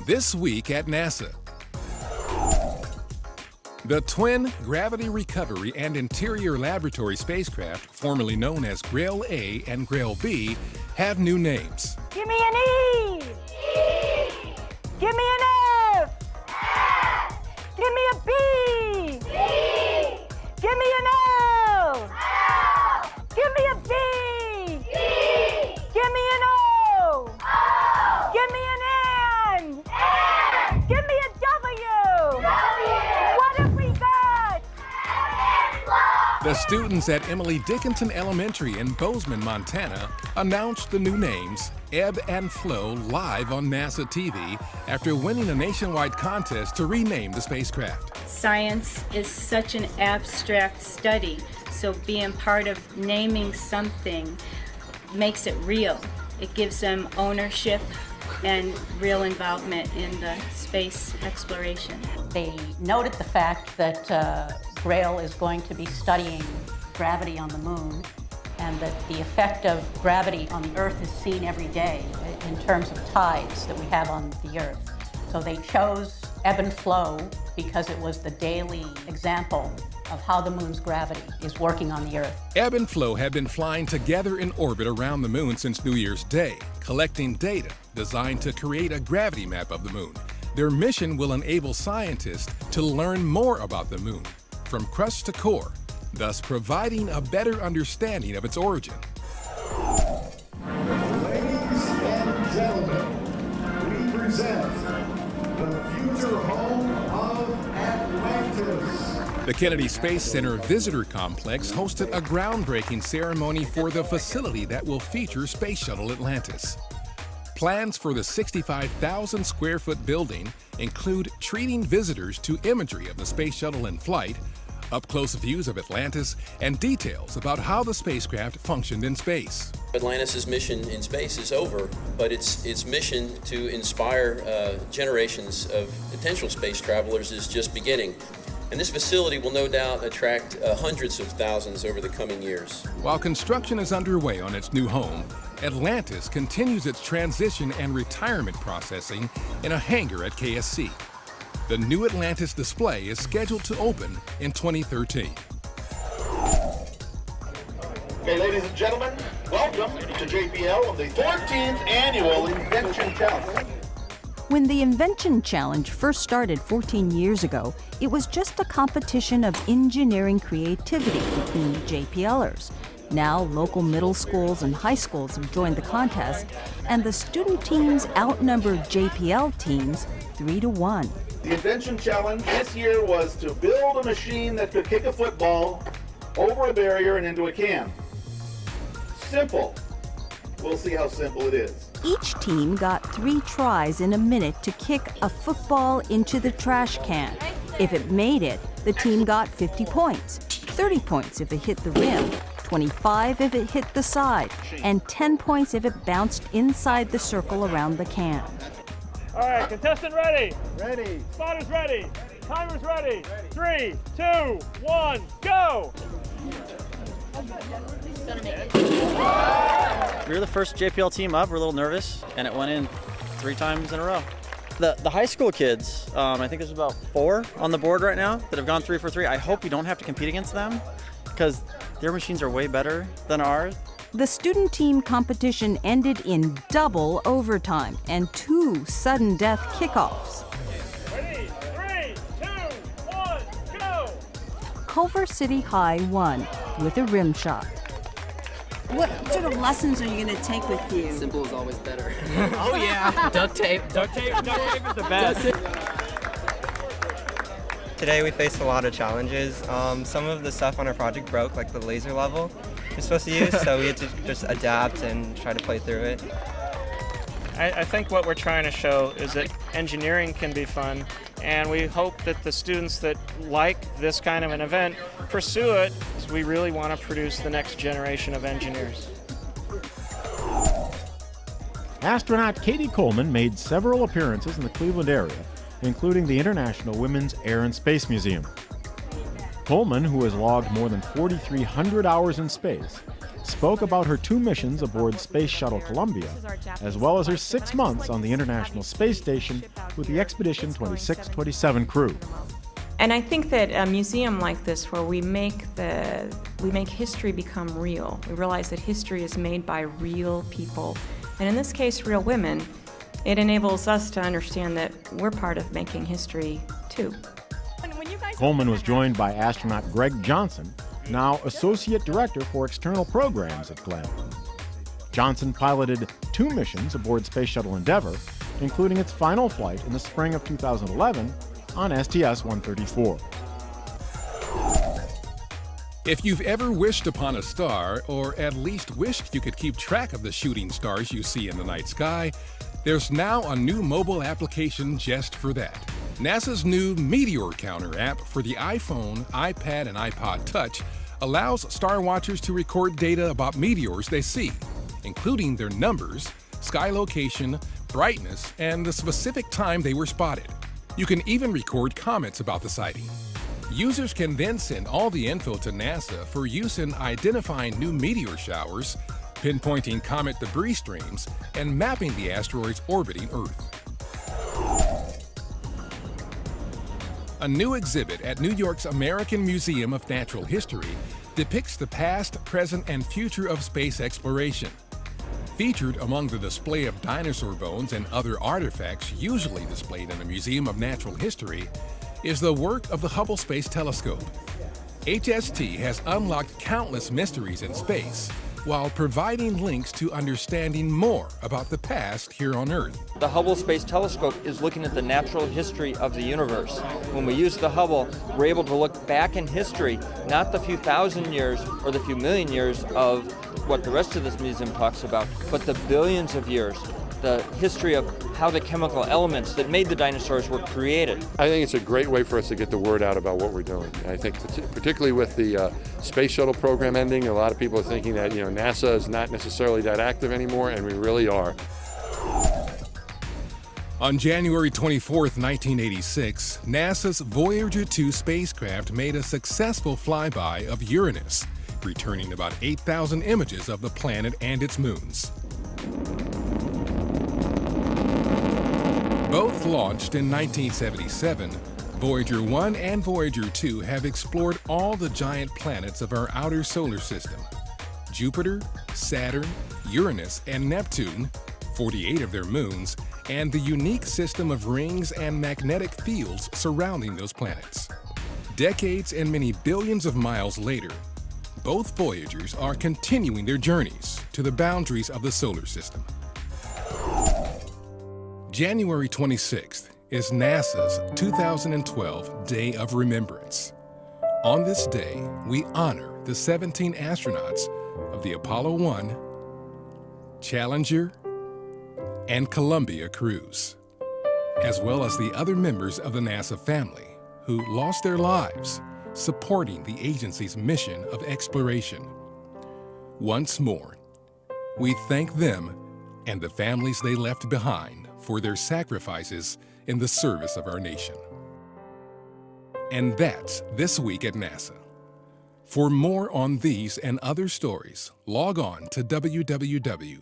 This week at NASA. The twin Gravity Recovery and Interior Laboratory spacecraft, formerly known as Grail A and Grail B, have new names. Give me an E! E! Give me an F! F! Give me a B! B! Give me an L! L! Give me a B! B! Give me an O! O! Give me an N! N! Give me a W! W! What have we got? The students at Emily Dickinson Elementary in Bozeman, Montana, announced the new names Ebb and Flow live on NASA TV after winning a nationwide contest to rename the spacecraft. Science is such an abstract study, so being part of naming something makes it real. It gives them ownership and real involvement in the space exploration. They noted the fact that Grail is going to be studying gravity on the moon, and that the effect of gravity on the Earth is seen every day in terms of tides that we have on the Earth. So they chose ebb and flow because it was the daily example of how the moon's gravity is working on the Earth. Ebb and Flow have been flying together in orbit around the moon since New Year's Day, collecting data designed to create a gravity map of the moon. Their mission will enable scientists to learn more about the moon, from crust to core, thus providing a better understanding of its origin. Ladies and gentlemen, we present the future home of Atlantis. The Kennedy Space Center Visitor Complex hosted a groundbreaking ceremony for the facility that will feature Space Shuttle Atlantis. Plans for the 65,000 square foot building include treating visitors to imagery of the Space Shuttle in flight, up-close views of Atlantis, and details about how the spacecraft functioned in space. Atlantis' mission in space is over, but its mission to inspire generations of potential space travelers is just beginning. And this facility will no doubt attract hundreds of thousands over the coming years. While construction is underway on its new home, Atlantis continues its transition and retirement processing in a hangar at KSC. The new Atlantis display is scheduled to open in 2013. Okay, ladies and gentlemen, welcome to JPL and the 14th Annual Invention Challenge. When the Invention Challenge first started 14 years ago, it was just a competition of engineering creativity between JPLers. Now, local middle schools and high schools have joined the contest, and the student teams outnumber JPL teams 3-1. The Invention Challenge this year was to build a machine that could kick a football over a barrier and into a can. Simple. We'll see how simple it is. Each team got 3 tries in a minute to kick a football into the trash can. If it made it, the team got 50 points, 30 points if it hit the rim, 25 if it hit the side, and 10 points if it bounced inside the circle around the can. All right, contestant ready? Ready. Spotters ready? Timers ready? 3, 2, 1, go! We were the first JPL team up. We're a little nervous, and it went in 3 times in a row. The high school kids, I think there's about 4 on the board right now that have gone 3 for 3. I hope we don't have to compete against them because their machines are way better than ours. The student team competition ended in double overtime and 2 sudden death kickoffs. Ready? 3, 2, 1, go! Culver City High won with a rim shot. What sort of lessons are you going to take with you? Simple is always better. Oh yeah, duct tape. Duct tape is the best. Today we faced a lot of challenges. Some of the stuff on our project broke, like the laser level we're supposed to use, so we had to just adapt and try to play through it. I think what we're trying to show is that engineering can be fun, and we hope that the students that like this kind of an event pursue it, because we really want to produce the next generation of engineers. Astronaut Katie Coleman made several appearances in the Cleveland area, including the International Women's Air and Space Museum. Coleman, who has logged more than 4,300 hours in space, spoke about her 2 missions aboard Space Shuttle Columbia, as well as her 6 months on the International Space Station with the Expedition 2627 crew. And I think that a museum like this, where we make history become real, we realize that history is made by real people, and in this case, real women, it enables us to understand that we're part of making history too. Coleman was joined by astronaut Greg Johnson, now Associate Director for External Programs at Glenn. Johnson piloted 2 missions aboard Space Shuttle Endeavour, including its final flight in the spring of 2011 on STS-134. If you've ever wished upon a star, or at least wished you could keep track of the shooting stars you see in the night sky, there's now a new mobile application just for that. NASA's new Meteor Counter app for the iPhone, iPad, and iPod Touch allows star watchers to record data about meteors they see, including their numbers, sky location, brightness, and the specific time they were spotted. You can even record comments about the sighting. Users can then send all the info to NASA for use in identifying new meteor showers, pinpointing comet debris streams, and mapping the asteroids orbiting Earth. A new exhibit at New York's American Museum of Natural History depicts the past, present, and future of space exploration. Featured among the display of dinosaur bones and other artifacts usually displayed in a museum of natural history is the work of the Hubble Space Telescope. HST has unlocked countless mysteries in space while providing links to understanding more about the past here on Earth. The Hubble Space Telescope is looking at the natural history of the universe. When we use the Hubble, we're able to look back in history, not the few thousand years or the few million years of what the rest of this museum talks about, but the billions of years, the history of how the chemical elements that made the dinosaurs were created. I think it's a great way for us to get the word out about what we're doing. I think particularly with the Space Shuttle program ending, a lot of people are thinking that NASA is not necessarily that active anymore, and we really are. On January 24, 1986, NASA's Voyager 2 spacecraft made a successful flyby of Uranus, returning about 8,000 images of the planet and its moons. Both launched in 1977, Voyager 1 and Voyager 2 have explored all the giant planets of our outer solar system: Jupiter, Saturn, Uranus, and Neptune, 48 of their moons, and the unique system of rings and magnetic fields surrounding those planets. Decades and many billions of miles later, both Voyagers are continuing their journeys to the boundaries of the solar system. January 26th is NASA's 2012 Day of Remembrance. On this day, we honor the 17 astronauts of the Apollo 1, Challenger, and Columbia crews, as well as the other members of the NASA family who lost their lives supporting the agency's mission of exploration. Once more, we thank them and the families they left behind for their sacrifices in the service of our nation. And that's This Week at NASA. For more on these and other stories, log on to www.nasa.gov.